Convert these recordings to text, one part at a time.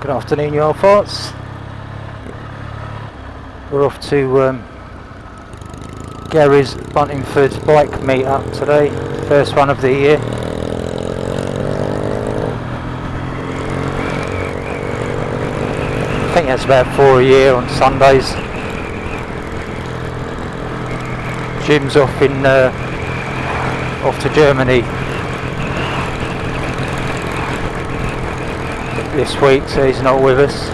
Good afternoon, you old farts. We're off to Gary's Buntingford bike meetup today, first one of the year. I think that's about 4 a year on Sundays. Jim's off to Germany this week, so he's not with us.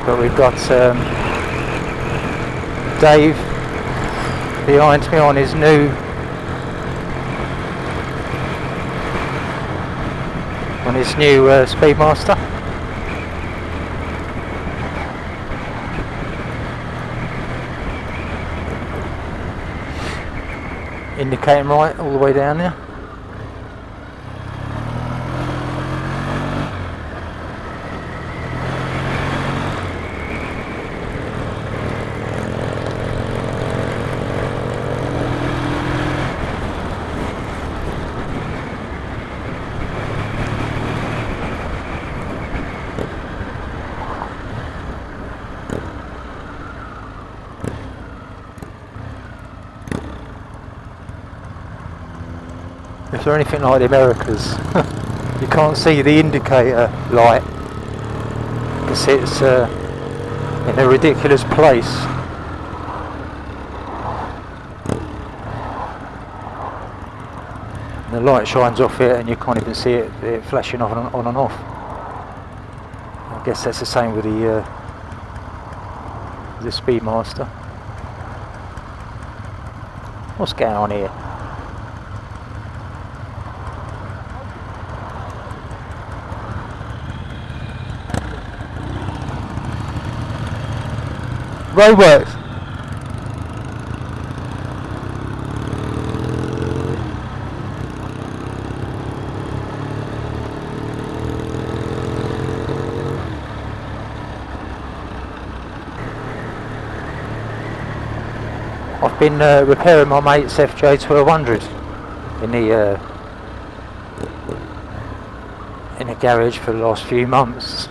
But we've got Dave behind me on his new Speedmaster. Indicating right all the way down there. If they're anything like the Americas, you can't see the indicator light because it's in a ridiculous place. And the light shines off it and you can't even see it flashing on and off. I guess that's the same with the Speedmaster. What's going on here? Roadworks. I've been repairing my mate's FJ1200 in a garage for the last few months.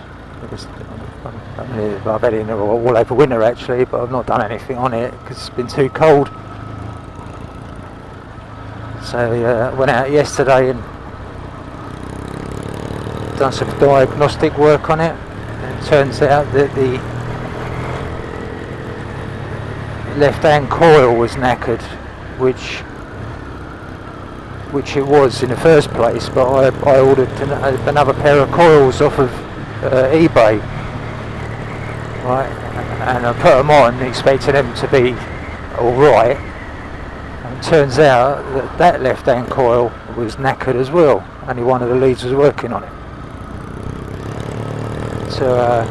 I've had it all over winter actually, but I've not done anything on it because it's been too cold. So I went out yesterday and done some diagnostic work on it, and it turns out that the left hand coil was knackered, which it was in the first place, but I ordered another pair of coils off of eBay. Right, and I put them on expecting them to be alright, and it turns out that left hand coil was knackered as well. Only one of the leads was working on it. So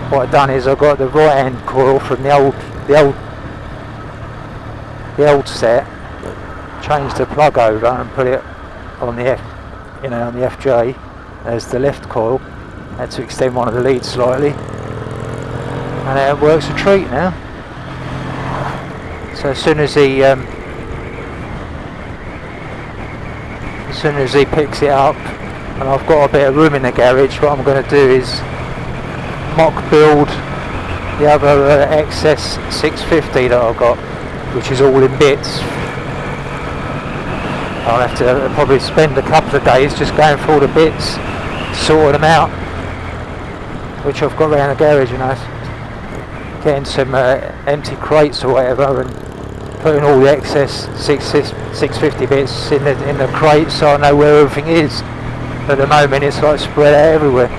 what I've done is I got the right hand coil from the old set, changed the plug over and put it on the on the FJ as the left coil. Had to extend one of the leads slightly. And it works a treat now. So as soon as he picks it up, and I've got a bit of room in the garage, what I'm going to do is mock build the other XS 650 that I've got, which is all in bits. I'll have to probably spend a couple of days just going through all the bits, sorting them out, which I've got around the garage, getting some empty crates or whatever and putting all the excess 650 bits in the crates so I know where everything is. At the moment it's like spread out everywhere.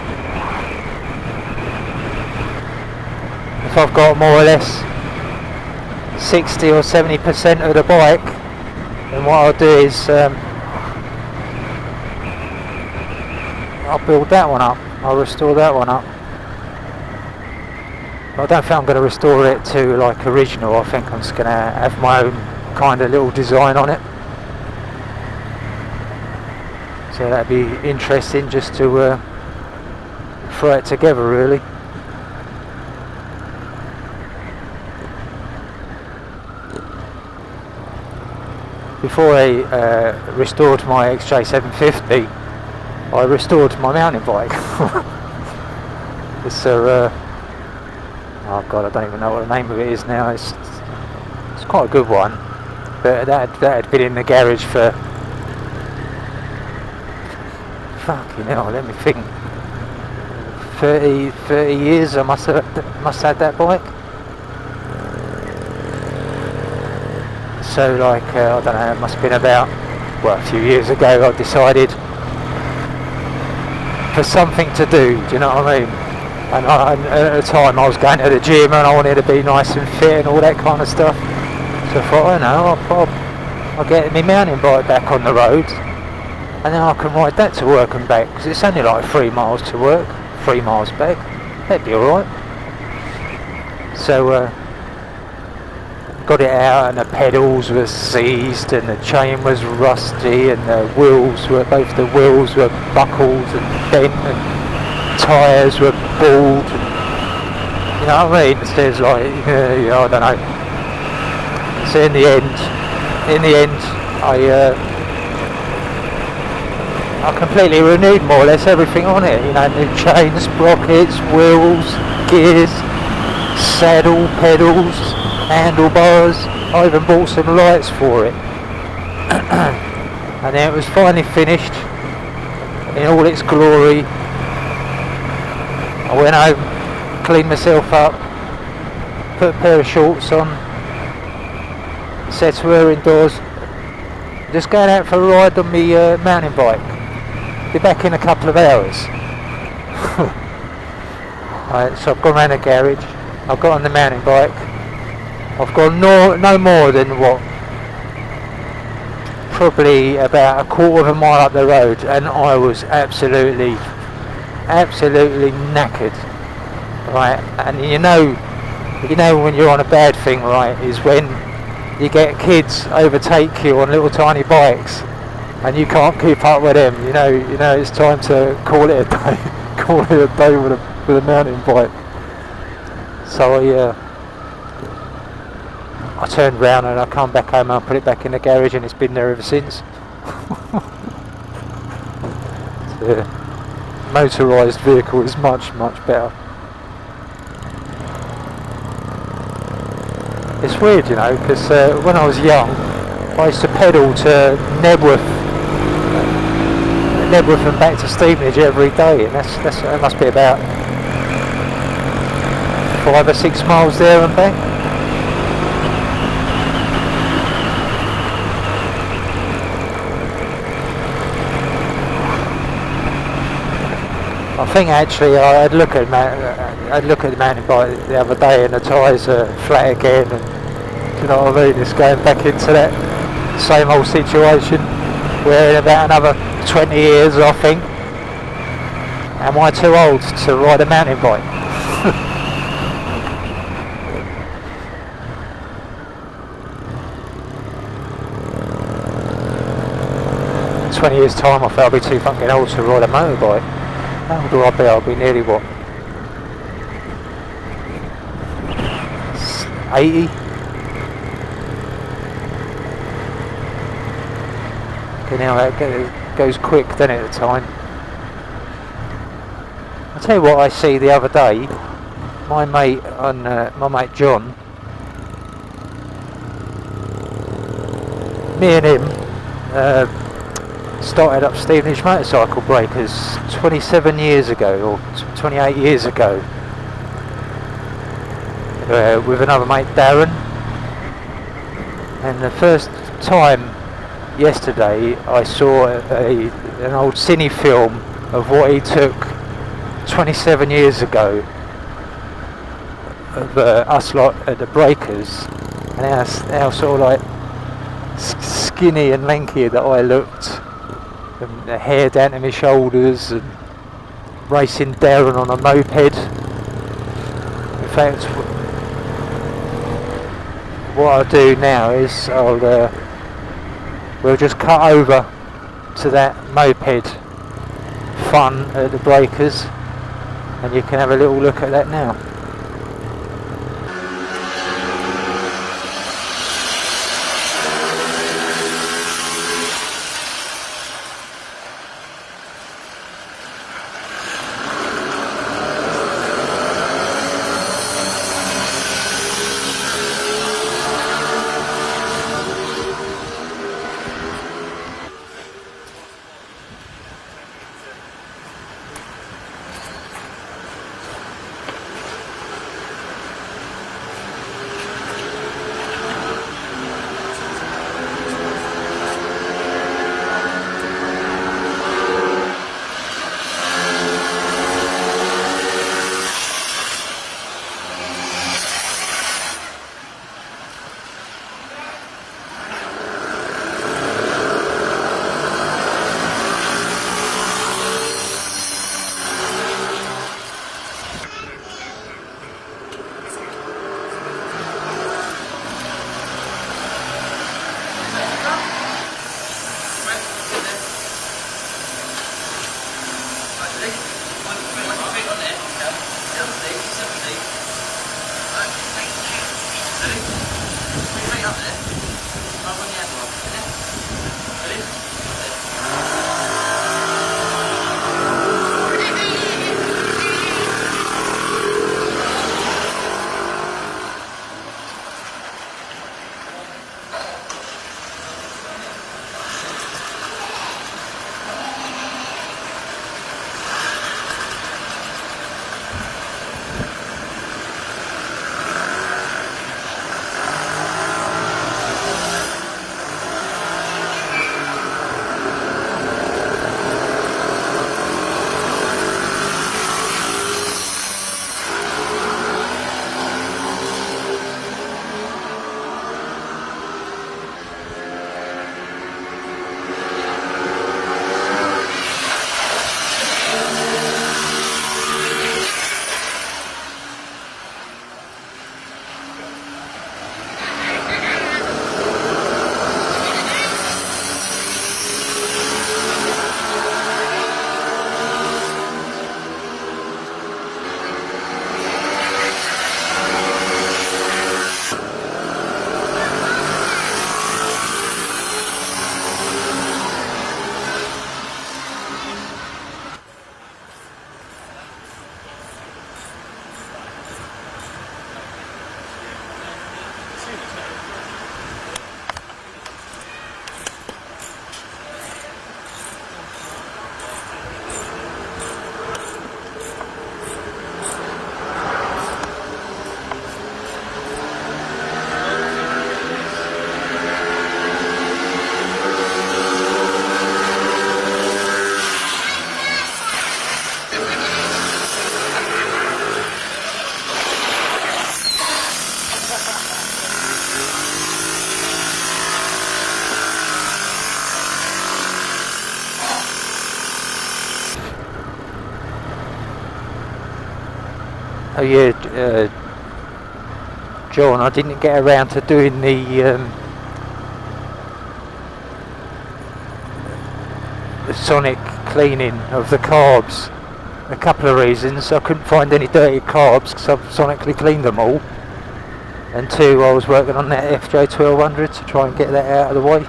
If I've got more or less 60 or 70% of the bike, then what I'll do is I'll build that one up, I'll restore that one up. I don't think I'm going to restore it to like original. I think I'm just going to have my own kind of little design on it. So that'd be interesting just to throw it together really. Before I restored my XJ750, I restored my mountain bike. It's a oh god, I don't even know what the name of it is now. It's quite a good one, but that had been in the garage for fucking hell. Let me think. 30 years I must have had that bike. So like I don't know, it must have been about, well, a few years ago I decided for something to do you know what I mean? And at the time I was going to the gym and I wanted to be nice and fit and all that kind of stuff. So I thought, I'll get my mountain bike back on the road and then I can ride that to work and back, because it's only like 3 miles to work, 3 miles back. That'd be alright. So got it out and the pedals were seized and the chain was rusty and both the wheels were buckled and bent and tyres were bald. You know what I mean? So it's like, I don't know. So in the end, I completely renewed more or less everything on it. You know, new chains, sprockets, wheels, gears, saddle, pedals, handlebars. I even bought some lights for it. And then it was finally finished in all its glory. I went home, cleaned myself up, put a pair of shorts on, said to her indoors, just going out for a ride on my mountain bike. Be back in a couple of hours. Right, so I've gone round the garage, I've got on the mountain bike, I've gone no more than what, probably about a quarter of a mile up the road, and I was absolutely knackered. Right, and you know when you're on a bad thing, right, is when you get kids overtake you on little tiny bikes and you can't keep up with them. You know it's time to call it a day. Call it a day with a mountain bike. So I turned round and I come back home and I put it back in the garage, and it's been there ever since. The motorised vehicle is much better. It's weird, because when I was young, I used to pedal to Nebworth and back to Stevenage every day, and that must be about 5 or 6 miles there and back. I think actually I'd look at the mountain bike the other day and the tyres are flat again, and you know what I mean, it's going back into that same old situation where in about another 20 years I think, am I too old to ride a mountain bike? 20 years time I felt I'd be too fucking old to ride a motorbike. How old will I be? I'll be nearly what? 80? Okay, now that goes quick, doesn't it, at the time? I'll tell you what I see the other day. My mate John, me and him started up Stevenage Motorcycle Breakers 27 years ago, or 28 years ago, with another mate, Darren. And the first time yesterday I saw an old cine film of what he took 27 years ago of us lot at the Breakers, and how sort of like skinny and lanky that I looked, and the hair down to my shoulders, and racing Darren on a moped. In fact, what I'll do now is we'll just cut over to that moped fun at the Breakers, and you can have a little look at that now. Oh yeah, John, I didn't get around to doing the sonic cleaning of the carbs. A couple of reasons: I couldn't find any dirty carbs because I've sonically cleaned them all, and two, I was working on that FJ1200 to try and get that out of the way.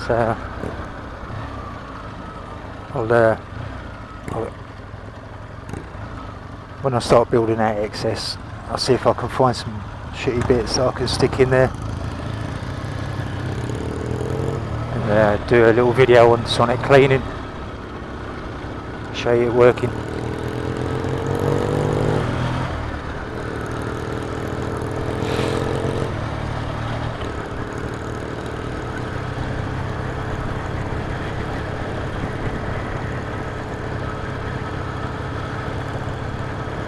So when I start building out excess, I'll see if I can find some shitty bits that I can stick in there and do a little video on sonic cleaning, show you it working.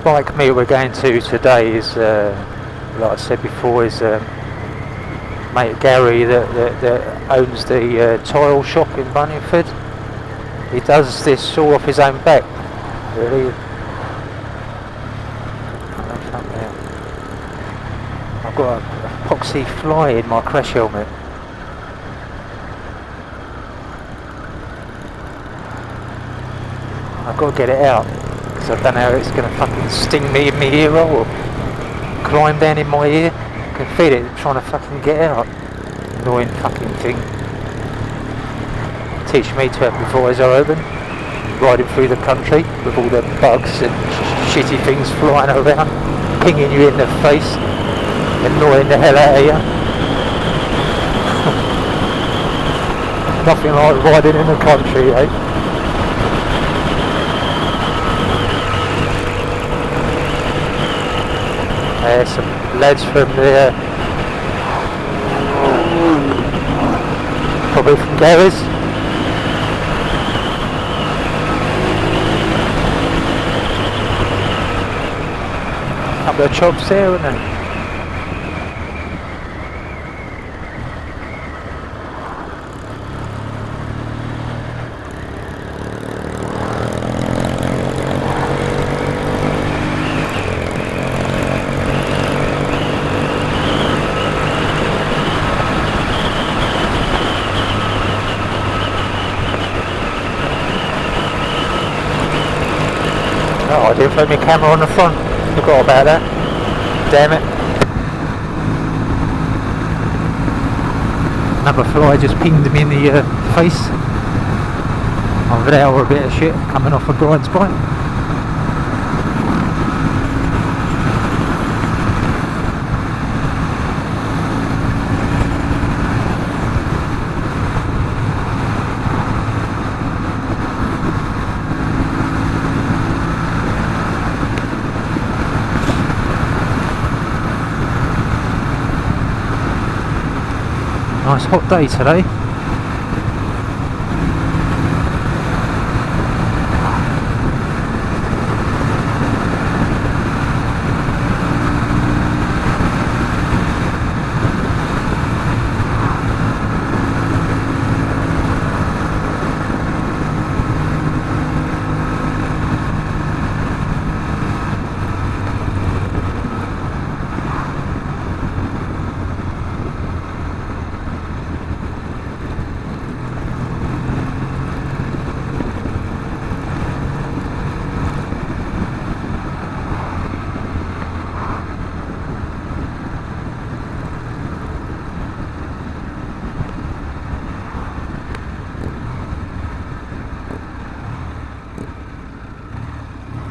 Bike meet we're going to today is, like I said before, is mate Gary that owns the tile shop in Buntingford. He does this all off his own back, really. I've got a epoxy fly in my crash helmet. I've got to get it out. I don't know if it's going to fucking sting me in my ear or climb down in my ear. I can feel it trying to fucking get out. Annoying fucking thing. Teach me to have the visor open, riding through the country with all the bugs and shitty things flying around, pinging you in the face, annoying the hell out of you. Nothing like riding in the country, eh? Some lads from the probably from Gary's. Couple of chops there, isn't there? Oh, I didn't put my camera on the front. Forgot about that. Damn it. Another fly just pinged me in the face. Over there were a bit of shit coming off a grind spike. Nice hot day today.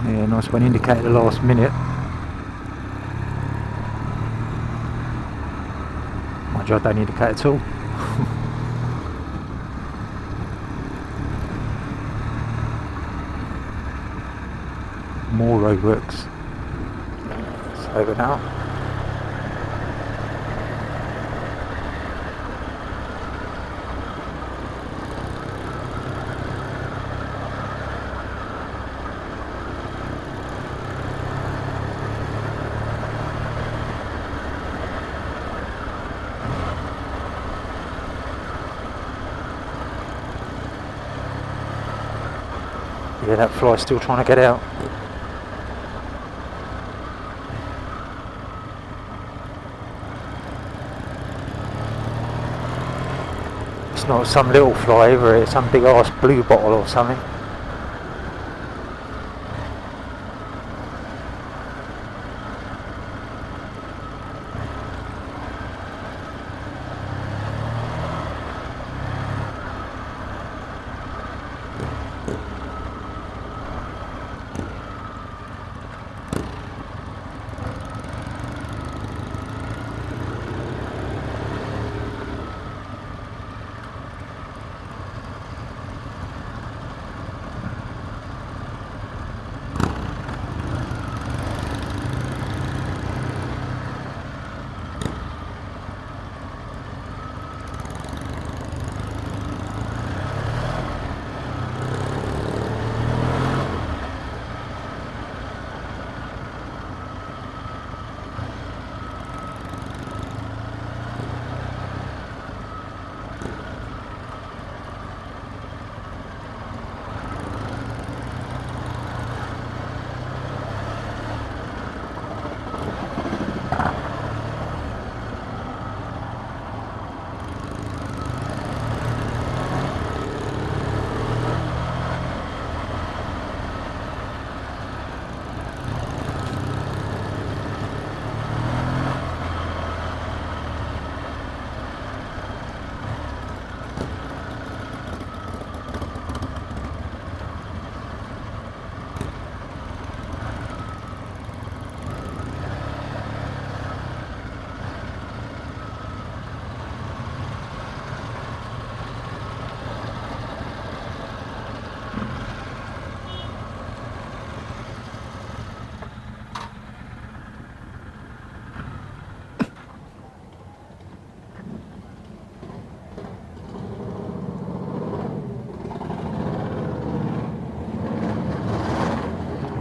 Yeah, nice one, indicated the last minute. Mind you, I don't indicate at all. More roadworks. It's over now. Yeah, that fly's still trying to get out. It's not some little fly either, it's some big ass blue bottle or something.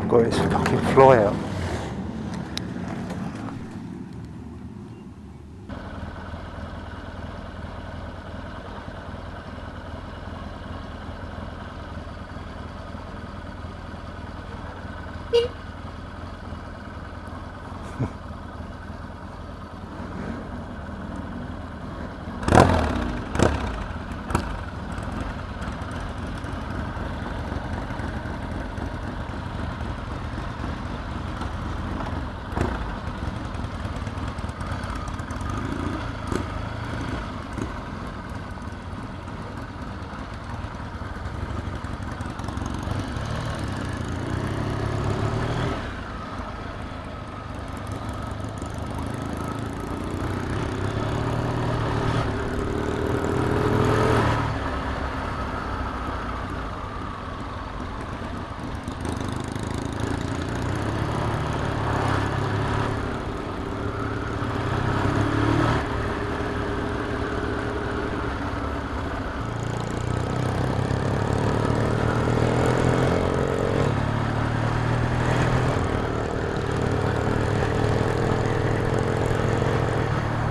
Got this fucking fly out.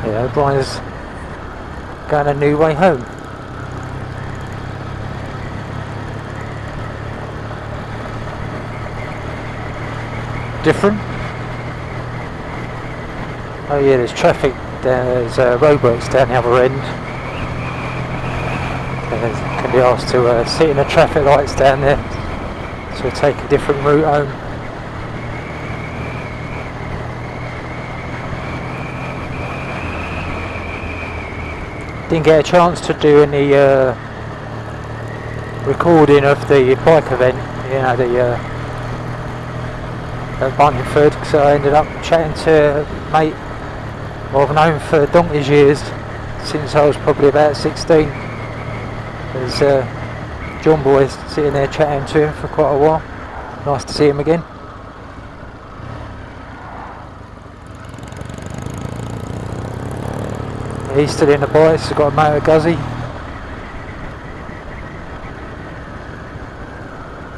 Yeah, Brian's going a new way home. Different? Oh yeah, there's traffic, there's roadworks down the other end. Can be asked to sit in the traffic lights down there, so take a different route home. Didn't get a chance to do any recording of the bike event, you know, the at Buntingford, because I ended up chatting to a mate I've known for donkey's years, since I was probably about 16. There's John Boy sitting there chatting to him for quite a while. Nice to see him again. He's still in the bike, he's got a motor guzzy.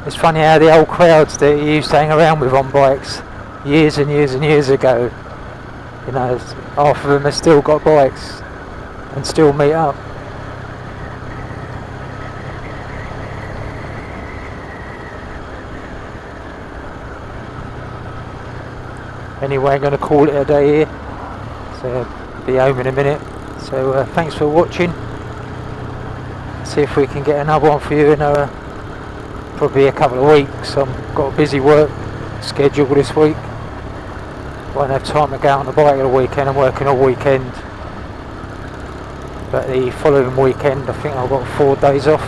It's funny how the old crowds that he used to hang around with on bikes years and years and years ago, you know, half of them have still got bikes and still meet up. Anyway, I'm going to call it a day here, so I'll be home in a minute. So thanks for watching. See if we can get another one for you in probably a couple of weeks. I've got a busy work schedule this week. Won't have time to go out on the bike at the weekend. I'm working all weekend, but the following weekend I think I've got 4 days off,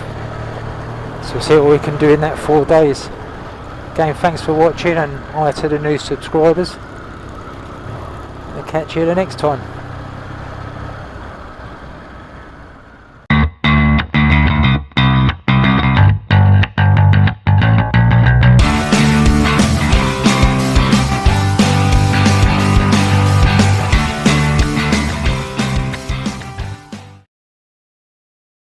so see what we can do in that 4 days. Again, thanks for watching, and hi to the new subscribers. I'll catch you the next time.